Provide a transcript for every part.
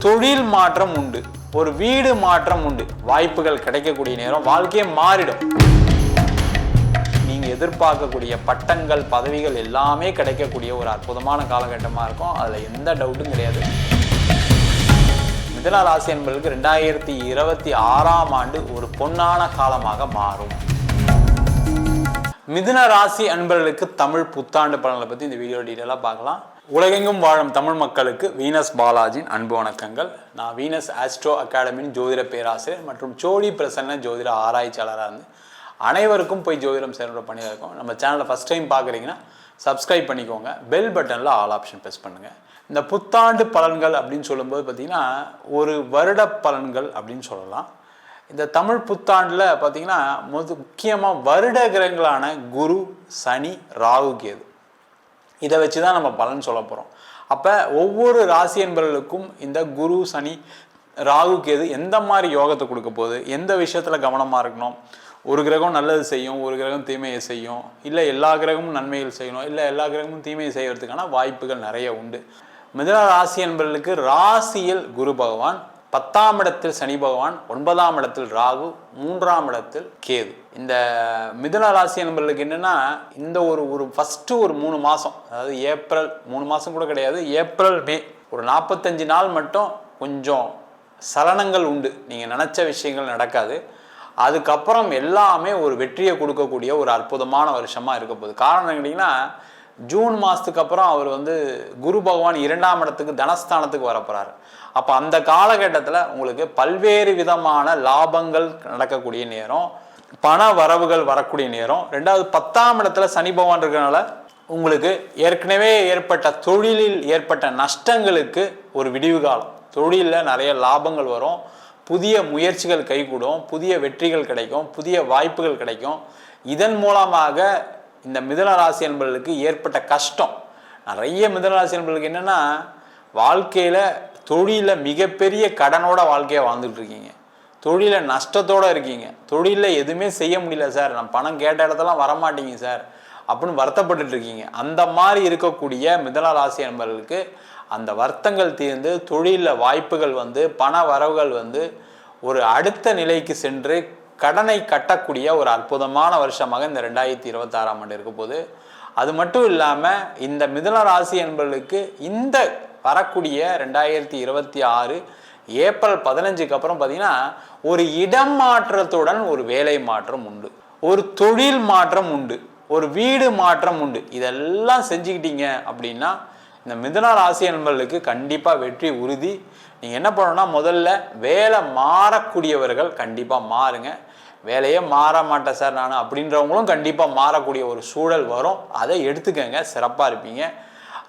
தொழில் மாற்றம் உண்டு, ஒரு வீடு மாற்றம் உண்டு, வாய்ப்புகள் கிடைக்கக்கூடிய நேரம், வாழ்க்கையே மாறிடும். நீங்க எதிர்பார்க்கக்கூடிய பட்டங்கள் பதவிகள் எல்லாமே கிடைக்கக்கூடிய ஒரு அற்புதமான காலகட்டமா இருக்கும். அதுல எந்த டவுட்டும் கிடையாது. மிதுன ராசி என்பவர்களுக்கு 2026ஆம் ஆண்டு ஒரு பொன்னான காலமாக மாறும். மிதுன ராசி அன்பர்களுக்கு தமிழ் புத்தாண்டு பலன்களை பற்றி இந்த வீடியோ டீட்டெயிலாக பார்க்கலாம். உலகெங்கும் வாழும் தமிழ் மக்களுக்கு வீனஸ் பாலாஜியின் அன்பு வணக்கங்கள். நான் வீனஸ் ஆஸ்ட்ரோ அகாடமியின் ஜோதிட பேராசிரியர் மற்றும் சோழி பிரசன்ன ஜோதிட ஆராய்ச்சியாளராக இருந்து அனைவருக்கும் போய் ஜோதிடம் சேர்ந்த பண்ணியாக இருக்கும். நம்ம சேனலை ஃபஸ்ட் டைம் பார்க்குறீங்கன்னா சப்ஸ்கிரைப் பண்ணிக்கோங்க, பெல் பட்டனில் ஆல் ஆப்ஷன் ப்ரெஸ் பண்ணுங்கள். இந்த புத்தாண்டு பலன்கள் அப்படின்னு சொல்லும்போது பார்த்திங்கன்னா ஒரு வருட பலன்கள் அப்படின்னு சொல்லலாம். இந்த தமிழ் புத்தாண்டில் பார்த்திங்கன்னா முக்கியமாக வருட கிரகங்களான குரு, சனி, ராகு, கேது இதை வச்சு தான் நம்ம பலன் சொல்ல போகிறோம். அப்போ ஒவ்வொரு ராசி என்பவர்களுக்கும் இந்த குரு, சனி, ராகு, கேது எந்த மாதிரி யோகத்தை கொடுக்க போகுது, எந்த விஷயத்தில் கவனமாக இருக்கணும், ஒரு கிரகம் நல்லது செய்யும், ஒரு கிரகம் தீமையை செய்யும், இல்லை எல்லா கிரகமும் நன்மைகள் செய்யணும், இல்லை எல்லா கிரகமும் தீமையை செய்வதற்கான வாய்ப்புகள் நிறைய உண்டு. மிதுன ராசி என்பவர்களுக்கு ராசியில் குரு பகவான், 10ஆம் இடத்தில் சனி பகவான், 9ஆம் இடத்தில் ராகு, 3ஆம் இடத்தில் கேது. இந்த மிதுன ராசி என்பவர்களுக்கு என்னென்னா இந்த ஒரு ஃபஸ்ட்டு ஒரு 3 மாதம், அதாவது ஏப்ரல் 3 மாதம் கூட கிடையாது, ஏப்ரல் மே ஒரு 45 நாள் மட்டும் கொஞ்சம் சலனங்கள் உண்டு. நீங்கள் நினச்ச விஷயங்கள் நடக்காது. அதுக்கப்புறம் எல்லாமே ஒரு வெற்றியை கொடுக்கக்கூடிய ஒரு அற்புதமான வருஷமாக இருக்க போகுது. காரணம் கேட்டிங்கன்னா ஜூன் மாதத்துக்கு அப்புறம் அவர் குரு பகவான் 2ஆம் இடத்துக்கு தனஸ்தானத்துக்கு வரப்போகிறார். அப்போ அந்த காலகட்டத்தில் உங்களுக்கு பல்வேறு விதமான லாபங்கள் நடக்கக்கூடிய நேரம், பண வரவுகள் வரக்கூடிய நேரம். 2வது 10ஆம் இடத்துல சனி பகவான் இருக்கிறனால உங்களுக்கு ஏற்கனவே ஏற்பட்ட தொழிலில் ஏற்பட்ட நஷ்டங்களுக்கு ஒரு விடிவு காலம். தொழிலில் நிறைய லாபங்கள் வரும், புதிய முயற்சிகள் கைகூடும், புதிய வெற்றிகள் கிடைக்கும், புதிய வாய்ப்புகள் கிடைக்கும். இதன் மூலமாக இந்த மிதுன ராசி என்பவர்களுக்கு ஏற்பட்ட கஷ்டம், நிறைய மிதுன ராசி என்பவர்களுக்கு என்னென்னா வாழ்க்கையில் தொழிலில் மிகப்பெரிய கடனோட வாழ்க்கையை வாழ்ந்துட்டு இருக்கீங்க, தொழிலில் நஷ்டத்தோடு இருக்கீங்க, தொழிலில் எதுவுமே செய்ய முடியல சார், நான் பணம் கேட்ட இடத்தெல்லாம் வரமாட்டீங்க சார் அப்படின்னு வருத்தப்பட்டு இருக்கீங்க. அந்த மாதிரி இருக்கக்கூடிய மிதுன ராசி என்பவர்களுக்கு அந்த வருத்தங்கள் தீர்ந்து தொழிலில் வாய்ப்புகள் பண வரவுகள் ஒரு அடுத்த நிலைக்கு சென்று கடனை கட்டக்கூடிய ஒரு அற்புதமான வருஷமாக இந்த 2026ஆம் ஆண்டு இருக்க போது. அது மட்டும் இல்லாமல் இந்த மிதுன ராசி என்பவர்களுக்கு இந்த வரக்கூடிய 2026 ஏப்ரல் 15க்கு அப்புறம் பார்த்தீங்கன்னா ஒரு இடம் மாற்றத்துடன் ஒரு வேலை மாற்றம் உண்டு, ஒரு தொழில் மாற்றம் உண்டு, ஒரு வீடு மாற்றம் உண்டு. இதெல்லாம் செஞ்சுக்கிட்டீங்க அப்படின்னா இந்த மிதுன ராசி என்பவர்களுக்கு கண்டிப்பாக வெற்றி உறுதி. நீங்கள் என்ன பண்ணணும்னா முதல்ல வேலை மாறக்கூடியவர்கள் கண்டிப்பாக மாறுங்க. வேலையே மாற மாட்டேன் சார் நான் அப்படின்றவங்களும் கண்டிப்பாக மாறக்கூடிய ஒரு சூழல் வரும். அதை எடுத்துக்கங்க, சிறப்பாக இருப்பீங்க.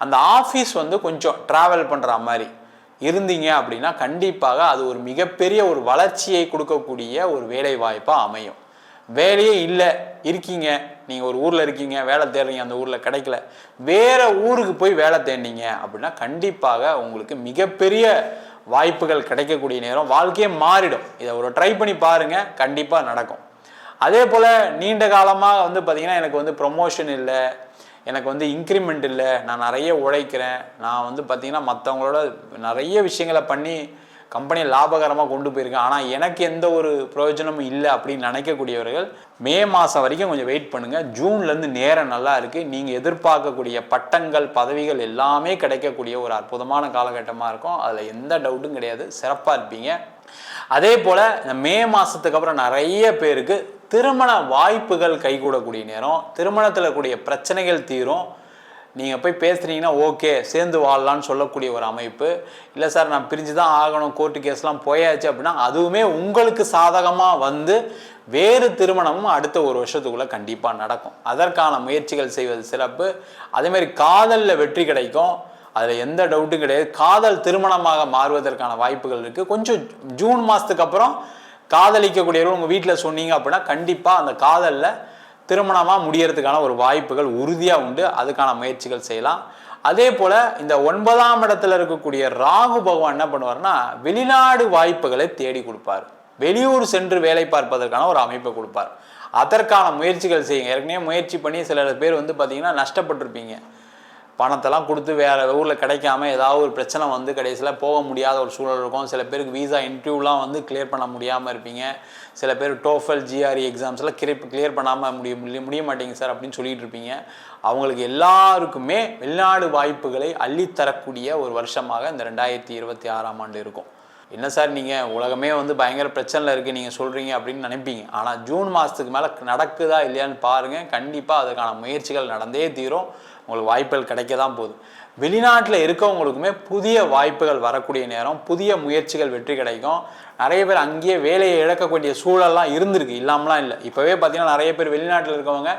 அந்த ஆஃபீஸ் கொஞ்சம் ட்ராவல் பண்ணுற மாதிரி இருந்தீங்க அப்படின்னா கண்டிப்பாக அது ஒரு மிகப்பெரிய ஒரு வளர்ச்சியை கொடுக்கக்கூடிய ஒரு வேலை வாய்ப்பாக அமையும். வேலையே இல்லை இருக்கீங்க, நீங்கள் ஒரு ஊரில் இருக்கீங்க, வேலை தேடுறீங்க, அந்த ஊரில் கிடைக்கல, வேறு ஊருக்கு போய் வேலை தேடினீங்க அப்படின்னா கண்டிப்பாக உங்களுக்கு மிகப்பெரிய வாய்ப்புகள் கிடைக்கக்கூடிய நேரம், வாழ்க்கையே மாறிடும். இதை ஒரு ட்ரை பண்ணி பாருங்கள், கண்டிப்பாக நடக்கும். அதே போல் நீண்ட காலமாக பார்த்தீங்கன்னா எனக்கு ப்ரொமோஷன் இல்லை, எனக்கு இன்க்ரிமெண்ட் இல்லை, நான் நிறைய உழைக்கிறேன், நான் பார்த்தீங்கன்னா மற்றவங்களோட நிறைய விஷயங்களை பண்ணி கம்பெனியை லாபகரமாக கொண்டு போயிருக்கேன், ஆனால் எனக்கு எந்த ஒரு பிரயோஜனமும் இல்லை அப்படின்னு நினைக்கக்கூடியவர்கள் மே மாதம் வரைக்கும் கொஞ்சம் வெயிட் பண்ணுங்கள். ஜூன்லேருந்து நேரம் நல்லா இருக்குது. நீங்கள் எதிர்பார்க்கக்கூடிய பட்டங்கள் பதவிகள் எல்லாமே கிடைக்கக்கூடிய ஒரு அற்புதமான காலகட்டமாக இருக்கும். அதில் எந்த டவுட்டும் கிடையாது, சிறப்பாக இருப்பீங்க. அதே போல் இந்த மே மாதத்துக்கு அப்புறம் நிறைய பேருக்கு திருமண வாய்ப்புகள் கைகூடக்கூடிய நேரம், திருமணத்தில் கூடிய பிரச்சனைகள் தீரும். நீங்கள் போய் பேசுகிறீங்கன்னா ஓகே சேர்ந்து வாழலான்னு சொல்லக்கூடிய ஒரு அமைப்பு. இல்லை சார் நான் பிரிஞ்சு தான் ஆகணும், கோர்ட்டு கேஸ்லாம் போயாச்சு அப்படின்னா அதுவுமே உங்களுக்கு சாதகமாக வேறு திருமணமும் அடுத்த ஒரு வருஷத்துக்குள்ளே கண்டிப்பாக நடக்கும். அதற்கான முயற்சிகள் செய்வது சிறப்பு. அதேமாதிரி காதலில் வெற்றி கிடைக்கும், அதில் எந்த டவுட்டும் கிடையாது. காதல் திருமணமாக மாறுவதற்கான வாய்ப்புகள் இருக்குது. கொஞ்சம் ஜூன் மாதத்துக்கு அப்புறம் காதலிக்கக்கூடியவர்கள் உங்கள் வீட்டில் சொன்னீங்க அப்படின்னா கண்டிப்பாக அந்த காதலில் திருமணமாக முடியறதுக்கான ஒரு வாய்ப்புகள் உறுதியாக உண்டு. அதுக்கான முயற்சிகள் செய்யலாம். அதே போல் இந்த 9ஆம் இடத்துல இருக்கக்கூடிய ராகு பகவான் என்ன பண்ணுவார்னா வெளிநாடு வாய்ப்புகளை தேடி கொடுப்பார், வெளியூர் சென்று வேலை பார்ப்பதற்கான ஒரு அமைப்பை கொடுப்பார். அதற்கான முயற்சிகள் செய்யுங்க. ஏற்கனவே முயற்சி பண்ணி சில பேர் பார்த்தீங்கன்னா நஷ்டப்பட்டிருப்பீங்க. பணத்தெல்லாம் கொடுத்து வேறு ஊரில் கிடைக்காம ஏதாவது ஒரு பிரச்சனை வந்து கடைசியில் போக முடியாத ஒரு சூழல் இருக்கும். சில பேருக்கு வீசா இன்டர்வியூலாம் வந்து கிளியர் பண்ண முடியாமல் இருப்பீங்க. சில பேர் டோஃபல் ஜிஆர்இ எக்ஸாம்ஸ்லாம் கிளியர் பண்ணாமல் முடிய மாட்டேங்க சார் அப்படின்னு சொல்லிட்டு இருப்பீங்க. அவங்களுக்கு எல்லாருக்குமே வெளிநாடு வாய்ப்புகளை அள்ளித்தரக்கூடிய ஒரு வருஷமாக இந்த 2026ஆம் ஆண்டு இருக்கும். என்ன சார் நீங்கள் உலகமே வந்து பயங்கர பிரச்சனையில் இருக்குது நீங்கள் சொல்கிறீங்க அப்படின்னு நினைப்பீங்க. ஆனால் ஜூன் மாதத்துக்கு மேலே நடக்குதா இல்லையான்னு பாருங்கள். கண்டிப்பாக அதுக்கான முயற்சிகள் நடந்தே தீரும். உங்களுக்கு வாய்ப்புகள் கிடைக்க தான் போகுது. வெளிநாட்டில் இருக்கவங்களுக்குமே புதிய வாய்ப்புகள் வரக்கூடிய நேரம், புதிய முயற்சிகள் வெற்றி கிடைக்கும். நிறைய பேர் அங்கேயே வேலையை இழக்கக்கூடிய சூழல்லாம் இருந்திருக்கு, இல்லாமலாம் இல்லை. இப்போவே பார்த்தீங்கன்னா நிறைய பேர் வெளிநாட்டில் இருக்கவங்க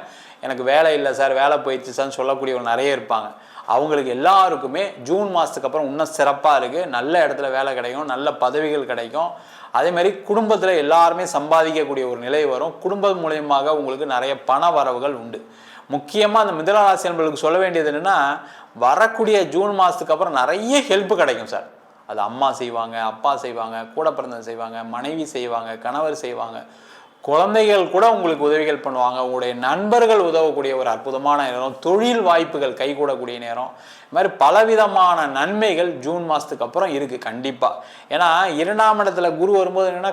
எனக்கு வேலை இல்லை சார், வேலை போயிடுச்சு சார்னு சொல்லக்கூடியவங்க நிறைய இருப்பாங்க. அவங்களுக்கு எல்லாருக்குமே ஜூன் மாதத்துக்கு அப்புறம் இன்னும் சிறப்பாக இருக்குது. நல்ல இடத்துல வேலை கிடைக்கும், நல்ல பதவிகள் கிடைக்கும். அதே மாதிரி குடும்பத்தில் எல்லாருமே சம்பாதிக்கக்கூடிய ஒரு நிலை வரும். குடும்பம் மூலியமாக உங்களுக்கு நிறைய பண வரவுகள் உண்டு. முக்கியமாக அந்த மிதுன ராசி என்பவர்களுக்கு சொல்ல வேண்டியது என்னென்னா, வரக்கூடிய ஜூன் மாதத்துக்கு அப்புறம் நிறைய ஹெல்ப் கிடைக்கும் சார். அது அம்மா செய்வாங்க, அப்பா செய்வாங்க, கூட பிறந்தவங்க செய்வாங்க, மனைவி செய்வாங்க, கணவர் செய்வாங்க, குழந்தைகள் கூட உங்களுக்கு உதவிகள் பண்ணுவாங்க, உங்களுடைய நண்பர்கள் உதவக்கூடிய ஒரு அற்புதமான நேரம், தொழில் வாய்ப்புகள் கைகூடக்கூடிய நேரம். இது மாதிரி பலவிதமான நன்மைகள் ஜூன் மாதத்துக்கு அப்புறம் இருக்குது கண்டிப்பாக. ஏன்னா 2ஆம் இடத்துல குரு வரும்போது என்னென்னா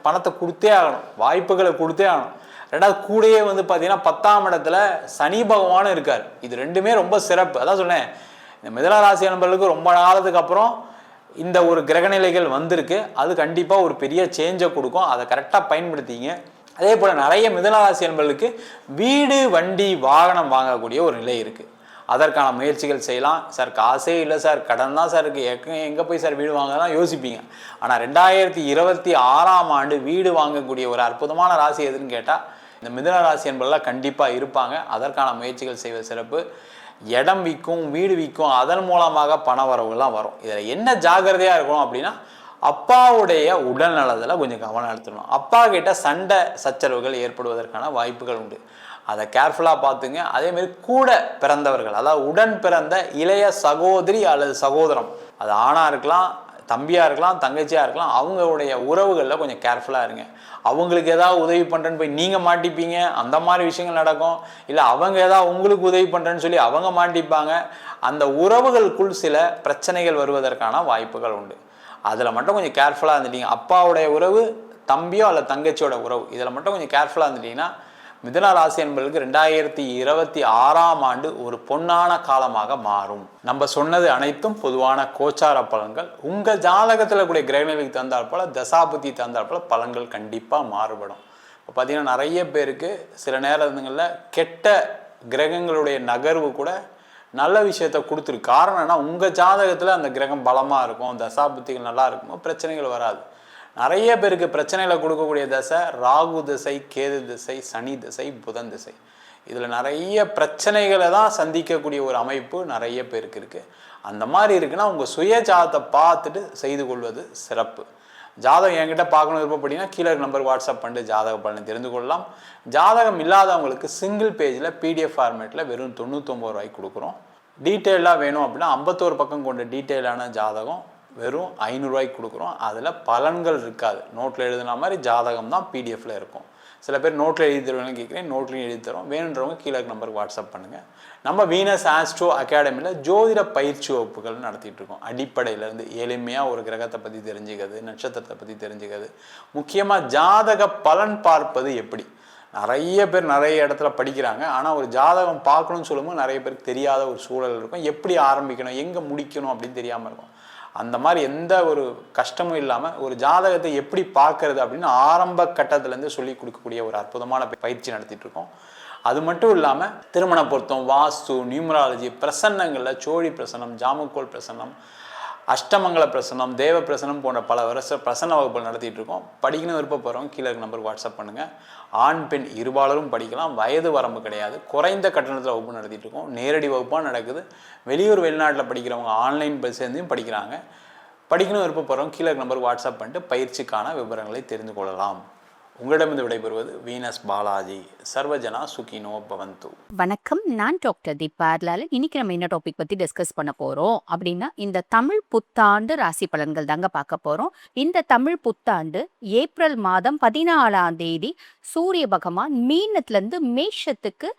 பணத்தை கொடுத்தே ஆகணும், வாய்ப்புகளை கொடுத்தே ஆகணும். ரெண்டாவது கூடயே வந்து பார்த்தீங்கன்னா 10ஆம் இடத்துல சனி பகவானும் இருக்கார். இது ரெண்டுமே ரொம்ப சிறப்பு. அதான் சொன்னேன், இந்த மிதுன ராசி நண்பர்களுக்கு ரொம்ப நாளத்துக்கு அப்புறம் இந்த ஒரு கிரகநிலைகள் வந்திருக்கு. அது கண்டிப்பாக ஒரு பெரிய சேஞ்சை கொடுக்கும். அதை கரெக்டாக பயன்படுத்திங்க. அதே போல் நிறைய மிதுன ராசி நண்பர்களுக்கு வீடு வண்டி வாகனம் வாங்கக்கூடிய ஒரு நிலை இருக்குது. அதற்கான முயற்சிகள் செய்யலாம். சார் காசே இல்லை சார், கடன் தான் சார் இருக்குது, எங்கே போய் சார் வீடு வாங்கலாம் யோசிப்பீங்க. ஆனால் 2026ஆம் ஆண்டு வீடு வாங்கக்கூடிய ஒரு அற்புதமான ராசி எதுன்னு கேட்டால் இந்த மிதுன ராசி என்பதெல்லாம் கண்டிப்பாக இருப்பாங்க. அதற்கான முயற்சிகள் செய்வது சிறப்பு. இடம் விற்கும், வீடு விற்கும், அதன் மூலமாக பண வரவுகள்லாம் வரும். இதில் என்ன ஜாக்கிரதையாக இருக்கணும் அப்படின்னா, அப்பாவுடைய உடல் நலத்தில் கொஞ்சம் கவனம் எடுத்துக்கணும். அப்பா கிட்ட சண்டை சச்சரவுகள் ஏற்படுவதற்கான வாய்ப்புகள் உண்டு. அதை கேர்ஃபுல்லாக பார்த்துங்க. அதேமாரி கூட பிறந்தவர்கள், அதாவது உடன் பிறந்த இளைய சகோதரி அல்லது சகோதரம், அது ஆணாக இருக்கலாம், தம்பியாக இருக்கலாம், தங்கச்சியாக இருக்கலாம், அவங்களுடைய உறவுகளில் கொஞ்சம் கேர்ஃபுல்லாக இருங்க. அவங்களுக்கு ஏதாவது உதவி பண்ணுறேன்னு போய் நீங்கள் மாட்டிப்பீங்க, அந்த மாதிரி விஷயங்கள் நடக்கும். இல்லை அவங்க ஏதாவது உங்களுக்கு உதவி பண்ணுறேன்னு சொல்லி அவங்க மாட்டிப்பாங்க. அந்த உறவுகளுக்குள் சில பிரச்சனைகள் வருவதற்கான வாய்ப்புகள் உண்டு. அதில் மட்டும் கொஞ்சம் கேர்ஃபுல்லாக இருந்துட்டீங்க. அப்பாவுடைய உறவு, தம்பியோ அல்லது தங்கச்சியோட உறவு, இதில் மட்டும் கொஞ்சம் கேர்ஃபுல்லாக இருந்துட்டீங்கன்னா மிதுன ராசி என்பவர்களுக்கு 2026ஆம் ஆண்டு ஒரு பொன்னான காலமாக மாறும். நம்ம சொன்னது அனைத்தும் பொதுவான கோச்சார பலன்கள். உங்கள் ஜாதகத்தில் கூடிய கிரகநிலைக்கு தந்தால் போல, தசாபுத்தி தந்தால் போல பலன்கள் கண்டிப்பாக மாறுபடும். இப்போ பார்த்தீங்கன்னா நிறைய பேருக்கு சில நேரங்களில் கெட்ட கிரகங்களுடைய நகர்வு கூட நல்ல விஷயத்தை கொடுத்துருக்கு. காரணம் என்ன, உங்கள் ஜாதகத்தில் அந்த கிரகம் பலமாக இருக்கும், தசாபுத்திகள் நல்லா இருக்கும், பிரச்சனைகள் வராது. நிறைய பேருக்கு பிரச்சனைகளை கொடுக்கக்கூடிய திசை ராகு திசை, கேது திசை, சனி திசை, புதன் திசை. இதில் நிறைய பிரச்சனைகளை தான் சந்திக்கக்கூடிய ஒரு அமைப்பு நிறைய பேருக்கு இருக்குது. அந்த மாதிரி இருக்குன்னா உங்கள் சுய ஜாதத்தை பார்த்துட்டு செய்து கொள்வது சிறப்பு. ஜாதகம் என்கிட்ட பார்க்கணும் விருப்பப்பட்டீங்கன்னா கீழே நம்பருக்கு வாட்ஸ்அப் பண்ணிட்டு ஜாதக பலனை தெரிந்து கொள்ளலாம். ஜாதகம் இல்லாதவங்களுக்கு சிங்கிள் பேஜில் PDF ஃபார்மேட்டில் வெறும் 99 ரூபாய்க்கு கொடுக்குறோம். டீட்டெயிலாக வேணும் அப்படின்னா 51 பக்கம் கொண்ட டீட்டெயிலான ஜாதகம் வெறும் 500 ரூபாய்க்கு கொடுக்குறோம். அதில் பலன்கள் இருக்காது. நோட்டில் எழுதுன மாதிரி ஜாதகம் தான் PDFல இருக்கும். சில பேர் நோட்டில் எழுதி தருவாங்க கேட்குறேன், நோட்லையும் எழுதி தரோம். வேணுன்றவங்க கீழே நம்பருக்கு வாட்ஸ்அப் பண்ணுங்கள். நம்ம வீனஸ் ஆஸ்ட்ரோ அகாடமியில் ஜோதிட பயிற்சி வகுப்புகள் நடத்திட்டு இருக்கோம். அடிப்படையிலேருந்து எளிமையாக ஒரு கிரகத்தை பற்றி தெரிஞ்சுக்கிறது, நட்சத்திரத்தை பற்றி தெரிஞ்சுக்கிறது, முக்கியமாக ஜாதக பலன் பார்ப்பது எப்படி. நிறைய பேர் நிறைய இடத்துல படிக்கிறாங்க, ஆனால் ஒரு ஜாதகம் பார்க்கணும்னு சொல்லும்போது நிறைய பேருக்கு தெரியாத ஒரு சூழல் இருக்கும். எப்படி ஆரம்பிக்கணும், எங்கே முடிக்கணும் அப்படின்னு தெரியாமல் இருக்கும். அந்த மாதிரி எந்த ஒரு கஷ்டமும் இல்லாமல் ஒரு ஜாதகத்தை எப்படி பார்க்கறது அப்படின்னு ஆரம்ப கட்டத்திலேருந்து சொல்லி கொடுக்கக்கூடிய ஒரு அற்புதமான பயிற்சி நடத்திட்டு இருக்கோம். அது மட்டும் இல்லாமல் திருமண பொருத்தம், வாஸ்து, நியூமராலஜி, பிரசன்னங்களில் சோழி பிரசன்னம், ஜாமுக்கோல் பிரசன்னம், அஷ்டமங்கல பிரசன்னம், தேவ பிரசன்னம் போன்ற பல வருஷ பிரசன்ன வகுப்புகள் நடத்திட்டு இருக்கோம். படிக்கணும் விருப்பப்படுறவங்க கீழே நம்பருக்கு வாட்ஸ்அப் பண்ணுங்கள். ஆண் பெண் இருபாலரும் படிக்கலாம். வயது வரம்பு கிடையாது. குறைந்த கட்டணத்தில் வகுப்பு நடத்திட்டு இருக்கோம். நேரடி வகுப்பாக நடக்குது. வெளியூர் வெளிநாட்டில் படிக்கிறவங்க ஆன்லைன் சேர்ந்தும் படிக்கிறாங்க. படிக்கணும் விருப்பப்படுறவங்க கீழே நம்பருக்கு வாட்ஸ்அப் பண்ணிட்டு பயிற்சிக்கான விவரங்களை தெரிந்து கொள்ளலாம். உங்களிடமிருந்து விடைபெறுவது வீனஸ் பாலாஜி. சர்வஜனா சுகினோ பவந்து. வணக்கம், நான் டாக்டர் தீபார்லால். இன்னைக்கு நம்ம என்ன டாபிக் பத்தி டிஸ்கஸ் பண்ண போறோம் அப்படின்னா, இந்த தமிழ் புத்தாண்டு ராசி பலன்கள் தாங்க பார்க்க போறோம். இந்த தமிழ் புத்தாண்டு ஏப்ரல் மாதம் 14ஆம் தேதி சூரிய பகவான் மீனத்துல இருந்து மேஷத்துக்கு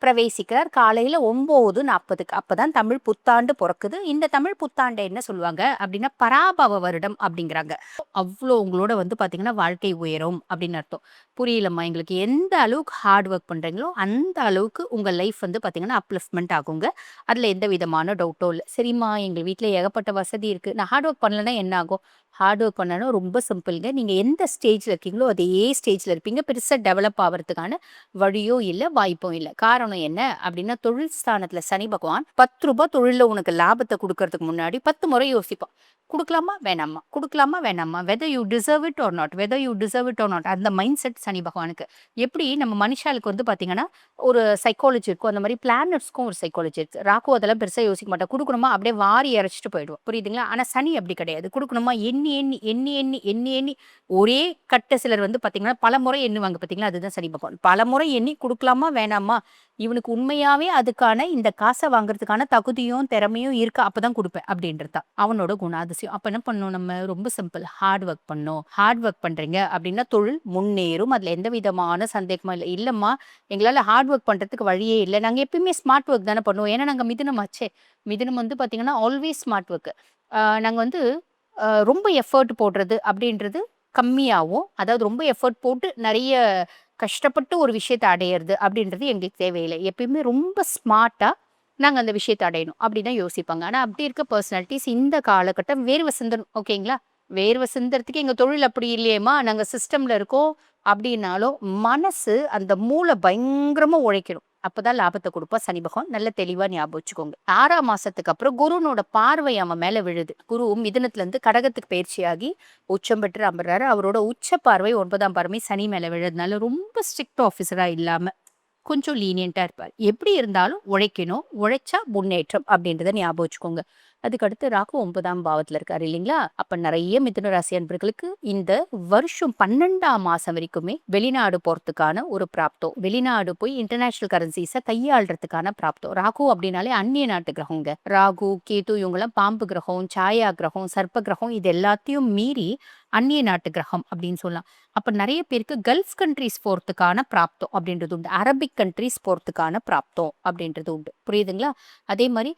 பிரவேசிக்கிறார் காலையில 9:40. அப்பதான் தமிழ் புத்தாண்டு பிறக்குது. இந்த தமிழ் புத்தாண்டை என்ன சொல்லுவாங்க அப்படின்னா பராபவ வருடம் அப்படிங்கிறாங்க. அவ்வளோ உங்களோட வந்து பாத்தீங்கன்னா வாழ்க்கை உயரும் அப்படின்னு அர்த்தம். புரியலம்மா எங்களுக்கு, எந்த அளவுக்கு ஹார்ட் ஒர்க் பண்றீங்களோ அந்த அளவுக்கு உங்க லைஃப் வந்து பாத்தீங்கன்னா அப்லிஃப்ட்மெண்ட் ஆகுங்க. அதுல எந்த விதமான டவுட்டும் இல்லை. சரிம்மா எங்க வீட்ல ஏகப்பட்ட வசதி இருக்கு, நான் ஹார்ட் ஒர்க் பண்ணலன்னா என்ன ஆகும்? ஹார்ட் ஒர்க் பண்ணனா ரொம்ப சிம்பிள்ங்க. நீங்க எந்த ஸ்டேஜ்ல இருக்கீங்களோ அதே ஸ்டேஜ்ல இருப்பீங்க. பெருசா டெவலப் ஆவறதுக்கான வழியோ இல்ல, வாய்ப்பும் இல்ல. காரணம் என்ன அப்படின்னா தொழில் ஸ்தானத்துல சனி பகவான் ₹10 தொழில்ல உனக்கு லாபத்தை கொடுக்கறதுக்கு முன்னாடி 10 முறை யோசிப்பான். குடுக்கலாமா வேணாமா, குடுக்கலாமா வேணாமா, whether you deserve it or not, whether you deserve it or not. அந்த மைண்ட் செட் சனி பகவானுக்கு. எப்படி நம்ம மனுஷாளுக்கு வந்து பாத்தீங்கன்னா ஒரு சைக்காலஜி இருக்கும், அந்த மாதிரி பிளானட்ஸ்க்கும் ஒரு சைக்காலஜி இருக்கு. ராகு அதெல்லாம் பெருசா யோசிக்க மாட்டா. குடுக்கணுமா அப்படியே வாரி இறைச்சிட்டு போயிடுவோம். புரியுதுங்களா? ஆனா சனி அப்படி கிடையாது. குடுக்கணுமா எண்ணி எண்ணி எண்ணி எண்ணி எண்ணி எண்ணி ஒரே கட்ட சிலர் வந்து பாத்தீங்கன்னா பல முறை எண்ணுவாங்க. பாத்தீங்களா? அதுதான் சனி பகவான். பல முறை எண்ணி குடுக்கலாமா வேணாமா, இவனுக்கு உண்மையாவே அதுக்கான இந்த காசை வாங்குறதுக்கான தகுதியும் திறமையும் இருக்கா, அப்பதான் கொடுப்பேன் அப்படின்றது தான் அவனோட குணாதிசயம். அப்ப என்ன பண்ணணும்? நம்ம ரொம்ப சிம்பிள், ஹார்ட் ஒர்க் பண்ணணும். ஹார்ட் ஒர்க் பண்றீங்க அப்படின்னா தொழில் முன்னேறும். அதுல எந்த விதமான சந்தேகமும் இல்லை. இல்லம்மா எங்களால ஹார்ட் ஒர்க் பண்றதுக்கு வழியே இல்லை, நாங்க எப்பயுமே ஸ்மார்ட் ஒர்க் தானே பண்ணுவோம், ஏன்னா நாங்க மிதுனமாச்சே. மிதுனம் வந்து பாத்தீங்கன்னா ஆல்வேஸ் ஸ்மார்ட் ஒர்க். நாங்க வந்து ரொம்ப எஃபர்ட் போடுறது அப்படின்றது கம்மியாகும். அதாவது ரொம்ப எஃபர்ட் போட்டு நிறைய கஷ்டப்பட்டு ஒரு விஷயத்தை அடையிறது அப்படின்றது எங்களுக்கு தேவையில்லை. எப்பயுமே ரொம்ப ஸ்மார்ட்டா நாங்க அந்த விஷயத்தை அடையணும் அப்படிதான் யோசிப்பாங்க. ஆனா அப்படி இருக்க பர்சனாலிட்டிஸ் இந்த காலகட்டம் வேர்வை சிந்தணும். ஓகேங்களா? வேர்வை சிந்தறதுக்கு எங்க தொழில் அப்படி இல்லையேம்மா, நாங்க சிஸ்டம்ல இருக்கோம் அப்படின்னாலும் மனசு அந்த மூளை பயங்கரமா உழைக்கணும். அப்பதான் லாபத்தை கொடுப்பா சனி பகவான். நல்ல தெளிவா ஞாபகம் வச்சுக்கோங்க. 6ஆம் மாசத்துக்கு அப்புறம் குருனோட பார்வை அவன் மேல விழுது. குரு மிதுனத்துல இருந்து கடகத்துக்கு பயிற்சியாகி உச்சம் பெற்று அமர்றாரு. அவரோட உச்ச பார்வை 9ஆம் பார்வை சனி மேல விழுறதுனால ரொம்ப ஸ்ட்ரிக்ட் ஆஃபீஸரா இல்லாம கொஞ்சம் லீனியண்டா இருப்பார். எப்படி இருந்தாலும் உழைக்கணும், உழைச்சா முன்னேற்றம் அப்படின்றத ஞாபகம் வச்சுக்கோங்க. அதுக்கடுத்து ராகு 9ஆம் பாவத்துல இருக்காரு இல்லைங்களா? அப்ப நிறைய மிதுன ராசி அன்பர்களுக்கு இந்த வருஷம் 12ஆம் மாசம் வரைக்குமே வெளிநாடு போறதுக்கான ஒரு பிராப்தம், வெளிநாடு போய் இன்டர்நேஷனல் கரன்சிஸை கையாளுறதுக்கான பிராப்தம். ராகு அப்படின்னாலே அந்நிய நாட்டு கிரகங்க. ராகு கேது இவங்கெல்லாம் பாம்பு கிரகம், சாயா கிரகம், சர்ப்ப கிரகம், இது எல்லாத்தையும் மீறி அந்நிய நாட்டு கிரகம் அப்படின்னு சொல்லலாம். அப்ப நிறைய பேருக்கு கல்ஃப் கண்ட்ரிஸ் போறதுக்கான பிராப்தம் அப்படின்றது உண்டு. அரபிக் கண்ட்ரிஸ் போறதுக்கான பிராப்தம் அப்படின்றது உண்டு. புரியுதுங்களா? அதே மாதிரி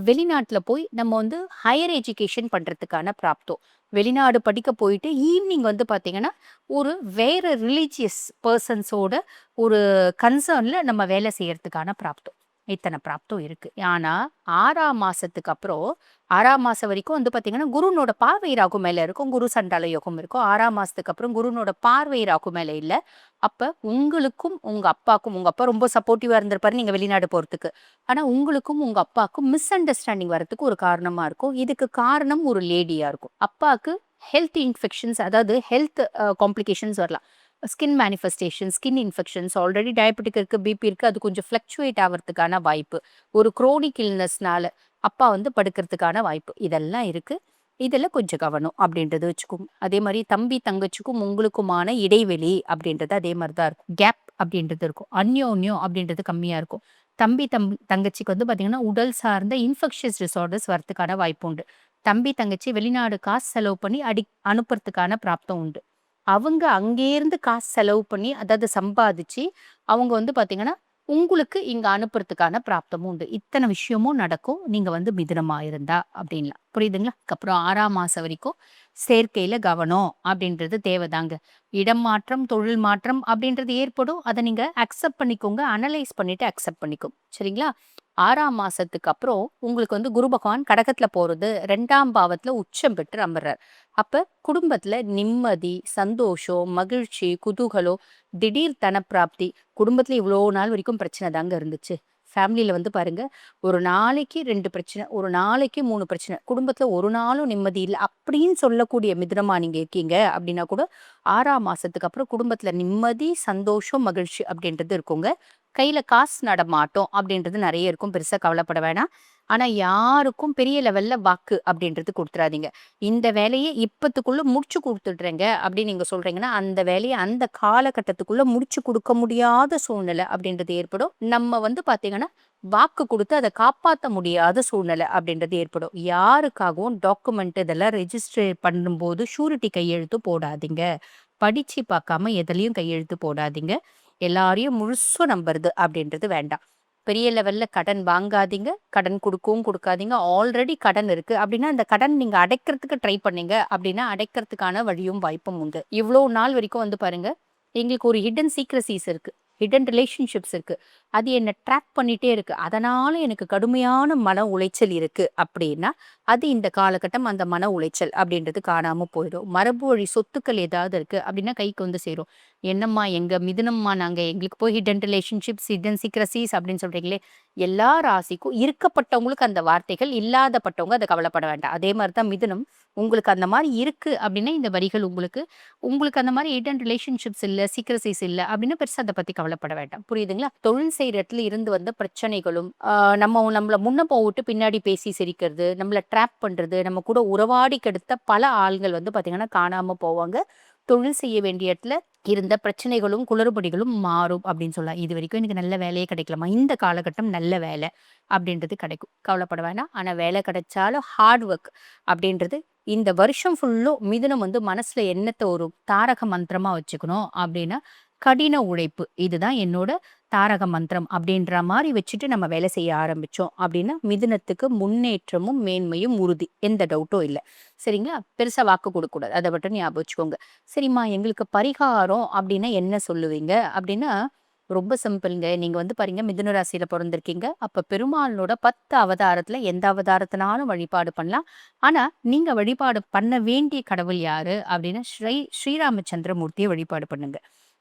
வெளிநாட்டுல போய் நம்ம வந்து ஹையர் எஜுகேஷன் பண்றதுக்கான பிராப்தம். வெளிநாடு படிக்க போயிட்டு ஈவினிங் வந்து பாத்தீங்கன்னா ஒரு வேற ரிலீஜியஸ் பர்சன்ஸோட ஒரு கன்சர்ன்ல நம்ம வேலை செய்யறதுக்கான பிராப்தம். இத்தனை பிராப்தம் இருக்கு. ஆனா 6ஆம் மாசத்துக்கு அப்புறம் 6ஆம் மாசம் வரைக்கும் வந்து பாத்தீங்கன்னா குருனோட பார்வை ராகு மேல இருக்கும். குரு சண்டால யோகம் இருக்கும். 6ஆம் மாசத்துக்கு அப்புறம் குருனோட பார்வை ராகு மேல இல்ல. அப்ப உங்களுக்கும் உங்க அப்பாக்கும், உங்க அப்பா ரொம்ப சப்போர்ட்டிவா இருந்திருப்பாரு நீங்க வெளிநாடு போறதுக்கு. ஆனா உங்களுக்கும் உங்க அப்பாக்கும் மிஸ் அண்டர்ஸ்டாண்டிங் வரதுக்கு ஒரு காரணமா இருக்கும். இதுக்கு காரணம் ஒரு லேடியா இருக்கும். அப்பாக்கு ஹெல்த் இன்ஃபெக்ஷன்ஸ், அதாவது ஹெல்த் காம்ப்ளிகேஷன்ஸ் வரலாம். Skin manifestation, skin infections, already diabetic இருக்கு, பிபி இருக்கு, அது கொஞ்சம் ஃப்ளக்சுவேட் ஆகிறதுக்கான வாய்ப்பு. ஒரு குரோனிக் இல்னஸ்னால அப்பா வந்து படுக்கிறதுக்கான வாய்ப்பு இதெல்லாம் இருக்கு. இதெல்லாம் கொஞ்சம் கவனம் அப்படின்றது வச்சுக்கோங்க. அதே மாதிரி தம்பி தங்கச்சிக்கும் உங்களுக்குமான இடைவெளி அப்படின்றது அதே மாதிரி தான் இருக்கும். கேப் அப்படின்றது இருக்கும். அந்யோன்யம் அப்படின்றது கம்மியா இருக்கும். தங்கச்சிக்கு வந்து பாத்தீங்கன்னா உடல் சார்ந்த இன்ஃபெக்ஷியஸ் டிசார்டர்ஸ் வரதுக்கான வாய்ப்பு உண்டு. தம்பி தங்கச்சி வெளிநாடு காசு செலவு பண்ணி அனுப்புறதுக்கான பிராப்தம் உண்டு. அவங்க அங்கேருந்து காசு செலவு பண்ணி அதாவது சம்பாதிச்சு அவங்க வந்து பாத்தீங்கன்னா உங்களுக்கு இங்க அனுப்புறதுக்கான பிராப்தமும் உண்டு. இத்தனை விஷயமும் நடக்கும் நீங்க வந்து மிதுனமா இருந்தா அப்படின்லாம். புரியுதுங்களா? அதுக்கப்புறம் 6ஆம் மாசம் வரைக்கும் சேர்க்கையில கவனம் அப்படின்றது தேவைதாங்க. இடம் மாற்றம், தொழில் மாற்றம் அப்படின்றது ஏற்படும். அதை நீங்க அக்செப்ட் பண்ணிக்கோங்க. அனலைஸ் பண்ணிட்டு அக்செப்ட் பண்ணிக்கோங்க. சரிங்களா? 6ஆம் மாசத்துக்கு அப்புறம் உங்களுக்கு வந்து குரு பகவான் கடகத்துல போறது 2ஆம் பாவத்துல உச்சம் பெற்று அமர்றார். அப்ப குடும்பத்துல நிம்மதி, சந்தோஷம், மகிழ்ச்சி, குதூகலம், திடீர் தனப்பிராப்தி. குடும்பத்துல இவ்வளோ நாள் வரைக்கும் பிரச்சனை தாங்க இருந்துச்சு. ஃபேமிலியில வந்து பாருங்க, ஒரு நாளைக்கு 2 பிரச்சனை, ஒரு நாளைக்கு 3 பிரச்சனை, குடும்பத்துல ஒரு நாளும் நிம்மதி இல்லை அப்படின்னு சொல்லக்கூடிய மிதுனமா நீங்க இருக்கீங்க அப்படின்னா கூட 6ஆம் மாசத்துக்கு அப்புறம் குடும்பத்துல நிம்மதி, சந்தோஷம், மகிழ்ச்சி அப்படின்றது இருக்குங்க. கையில காசு நடமாட்டம் அப்படின்றது நிறைய இருக்கும். பெருசா கவலைப்பட வேணாம். ஆனா யாருக்கும் பெரிய லெவல்ல வாக்கு அப்படின்றது கொடுத்துறாதீங்க. இந்த வேலையை இப்பத்துக்குள்ள முடிச்சு கொடுத்துடுறேங்க அப்படின்னு நீங்க சொல்றீங்கன்னா அந்த வேலையை அந்த காலகட்டத்துக்குள்ள முடிச்சு கொடுக்க முடியாத சூழ்நிலை அப்படின்றது ஏற்படும். நம்ம வந்து பாத்தீங்கன்னா வாக்கு கொடுத்து அதை காப்பாற்ற முடியாத சூழ்நிலை அப்படின்றது ஏற்படும். யாருக்காகவும் டாக்குமெண்ட் இதெல்லாம் ரெஜிஸ்டர் பண்ணும்போது ஷூரிட்டி கையெழுத்து போடாதீங்க. படிச்சு பார்க்காம எதுலயும் கையெழுத்து போடாதீங்க. எல்லாரையும் முழுசும் நம்புறது அப்படின்றது வேண்டாம். பெரிய லெவல்ல கடன் வாங்காதீங்க, கடன் குடுக்கவும் குடுக்காதீங்க. ஆல்ரெடி கடன் இருக்கு அப்படின்னா, அந்த கடன் நீங்க அடைக்கிறதுக்கு ட்ரை பண்ணீங்க அப்படின்னா, அடைக்கிறதுக்கான வழியும் வாய்ப்பும் உண்டு. இவ்ளோ நாள் வரைக்கும் வந்து பாருங்க, எங்களுக்கு ஒரு ஹிடன் சீக்ரஸீஸ் இருக்கு. ஹிடன் ரிலேஷன்ஷிப்ஸ் இருக்கு. அது என்ன ட்ராக் பண்ணிட்டே இருக்கு. அதனால எனக்கு கடுமையான மன உளைச்சல் இருக்கு அப்படின்னா, அது இந்த காலகட்டம் அந்த மன உளைச்சல் அப்படின்றது காணாம போயிடும். மரபு வழி சொத்துக்கள் ஏதாவது இருக்கு அப்படின்னா கைக்கு வந்து சேரும். என்னம்மா எங்க மிதுனம்மா நாங்க எங்களுக்கு போய் ஹிடன் ரிலேஷன்ஷிப்ஸ், ஹிடன் சீக்ரஸீஸ் அப்படின்னு சொல்றீங்களே, எல்லா ராசிக்கும் இருக்கப்பட்டவங்களுக்கு அந்த வார்த்தைகள், இல்லாதப்பட்டவங்க அத கவலைப்பட வேண்டாம். அதே மாரி தான் மிதுனம். உங்களுக்கு அந்த மாரி இருக்கு அப்படின்னா, இந்த வரிகள் உங்களுக்கு உங்களுக்கு அந்த மாரி ஹிடன் ரிலேஷன்ஷிப்ஸ் இல்ல, சீக்ரஸீஸ் இல்ல அப்படின்னா பெருசா அத பத்தி கவலைப்பட வேண்டாம். புரியுதுங்களா? தொழில் செய்ற இடத்துல இருந்து வந்த பிரச்சனைகளும், நம்மள முன்ன போட்டு பின்னாடி பேசி சிரிக்கிறது, நம்மள ட்ராப் பண்றது, நம்ம கூட உறவாடி கெடுத்த பல ஆள்கள் வந்து பார்த்தீங்கன்னா காணாம போவாங்க. தொழில் செய்ய வேண்டிய இடத்துல இருந்த பிரச்சனைகளும், குளறுபடிகளும் மாறும் அப்படின்னு சொல்லலாம். இதுவரைக்கும் எனக்கு நல்ல வேலையே கிடைக்கலம்மா. இந்த காலகட்டம் நல்ல வேலை அப்படின்றது கிடைக்கும். கவலைப்பட வேணாம். ஆனா வேலை கிடைச்சாலும் ஹார்ட் ஒர்க் அப்படின்றது இந்த வருஷம் ஃபுல்லும் மிதுனம் வந்து மனசுல எண்ணத்த ஒரு தாரக மந்திரமா வச்சுக்கணும் அப்படின்னா, கடின உழைப்பு. இதுதான் என்னோட தாரக மந்திரம் அப்படின்ற மாரி வச்சுட்டு நம்ம வேலை செய்ய ஆரம்பிச்சோம் அப்படின்னா, மிதுனத்துக்கு முன்னேற்றமும், மேன்மையும் உறுதி. எந்த டவுட்டும் இல்ல. சரிங்களா? பெருசா வாக்கு குடுக்கக்கூடாது. அத மட்டும் ஞாபகம் வச்சுக்கோங்க. சரிம்மா எங்களுக்கு பரிகாரம் அப்படின்னா என்ன சொல்லுவீங்க? அப்படின்னா, ரொம்ப சிம்பிள்ங்க. நீங்க வந்து பாருங்க மிதுன ராசியில பொறந்திருக்கீங்க. அப்ப பெருமாளோட 10 அவதாரத்துல எந்த அவதாரத்தினாலும் வழிபாடு பண்ணலாம். ஆனா, நீங்க வழிபாடு பண்ண வேண்டிய கடவுள் யாரு? அப்படின்னா, ஸ்ரீராமச்சந்திரமூர்த்திய வழிபாடு பண்ணுங்க.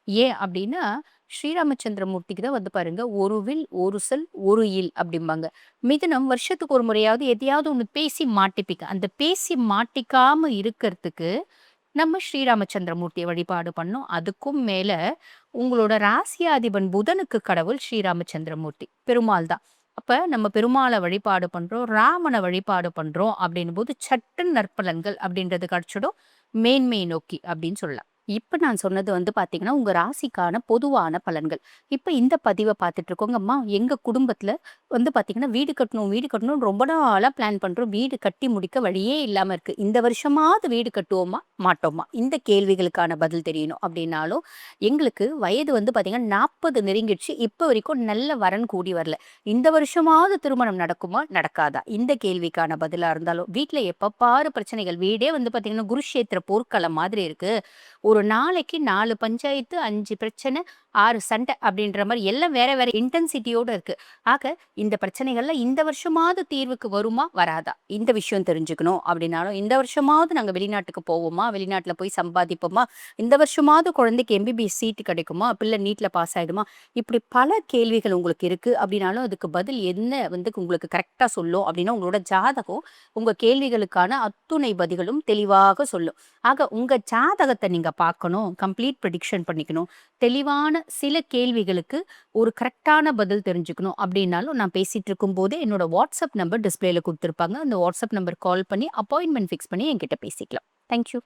ஏன் அப்படின்னா, ஸ்ரீராமச்சந்திரமூர்த்திக்கு தான் வந்து பாருங்க, "ஒரு வில், ஒரு சொல், ஒரு இல்" அப்படிம்பாங்க. மிதுனம் வருஷத்துக்கு ஒரு முறையாவது எதையாவது ஒண்ணு பேசி மாட்டிப்பீங்க. அந்த பேசி மாட்டிக்காம இருக்கறதுக்கு நம்ம ஸ்ரீராமச்சந்திரமூர்த்திய வழிபாடு பண்ணணும். அதுக்கும் மேல உங்களோட ராசியாதிபன் புதனுக்கு கடவுள் ஸ்ரீராமச்சந்திரமூர்த்தி. பெருமாள் தான். அப்ப நம்ம பெருமாள வழிபாடு பண்றோம், ராமன வழிபாடு பண்றோம் அப்படின்னும்போது சட்டுன்னு நற்பலன்கள் அப்படின்றது கிடைச்சிடும். மேன்மையை நோக்கி அப்படின்னு சொல்லலாம். இப்ப நான் சொன்னது வந்து பார்த்தீங்கன்னா, உங்க ராசிக்கான பொதுவான பலன்கள். இப்ப இந்த பதிவ பார்த்துட்டு இருக்கோங்கம்மா, எங்க குடும்பத்துல வந்து பார்த்தீங்கன்னா, வீடு கட்டணும், வீடு கட்டணும்னு ரொம்ப நாளா பிளான் பண்றோம். வீடு கட்டி முடிக்க வழியே இல்லாம இருக்கு. இந்த வருஷமாவது வீடு கட்டுவோமா? மாட்டோமா? இந்த கேள்விகளுக்கான பதில் தெரியணும் அப்படின்னாலும், எங்களுக்கு வயது வந்து பார்த்தீங்கன்னா 40 நெருங்கிடுச்சு. இப்ப வரைக்கும் நல்ல வரன் கூடி வரல. இந்த வருஷமாவது திருமணம் நடக்குமா? நடக்காதா? இந்த கேள்விக்கான பதிலா இருந்தாலும், வீட்ல எப்ப பாரு பிரச்சனைகள். வீடே வந்து பார்த்தீங்கன்னா, குருஷேத்திர போர்க்களம் மாதிரி இருக்கு. ஒரு நாளைக்கு 4 பஞ்சாயத்து, 5 பிரச்சனை, 6 சண்டை அப்படின்ற மாரி எல்லாம் வேற வேற இன்டென்சிட்டியோட இருக்கு. ஆக இந்த பிரச்சனைகள்லாம் இந்த வருஷமாவது தீர்வுக்கு வருமா? வராதா? இந்த விஷயம் தெரிஞ்சுக்கணும் அப்படின்னாலும், இந்த வருஷமாவது நாங்க வெளிநாட்டுக்கு போவோமா? வெளிநாட்டுல போய் சம்பாதிப்போமா? இந்த வருஷமாவது குழந்தைக்கு எம்பிபிஎஸ் சீட் கிடைக்குமா? பிள்ளை நீட்ல பாஸ் ஆயிடுமா? இப்படி பல கேள்விகள் உங்களுக்கு இருக்கு அப்படின்னாலும், அதுக்கு பதில் என்ன வந்து உங்களுக்கு கரெக்ட்டா சொல்லும் அப்படின்னா, உங்களோட ஜாதகம் உங்க கேள்விகளுக்கான அத்துணை பதில்களும் தெளிவாக சொல்லும். ஆக உங்க ஜாதகத்த நீங்க பார்க்கணும். கம்ப்ளீட் ப்ரெடிக்ஷன் பண்ணிக்கணும். தெளிவான சில கேள்விகளுக்கு ஒரு கரெக்ட்டான பதில் தெரிஞ்சுக்கணும் அப்படின்னாலும், நான் பேசிட்டு இருக்கும்போதே என்னோட வாட்ஸ்அப் நம்பர் டிஸ்ப்ளேல குடுத்துருப்பாங்க. அந்த வாட்ஸ்அப் நம்பர் கால் பண்ணி அப்பாயின்ட்மென்ட் ஃபிக்ஸ் பண்ணி என்கிட்ட பேசிக்கலாம். Thank you.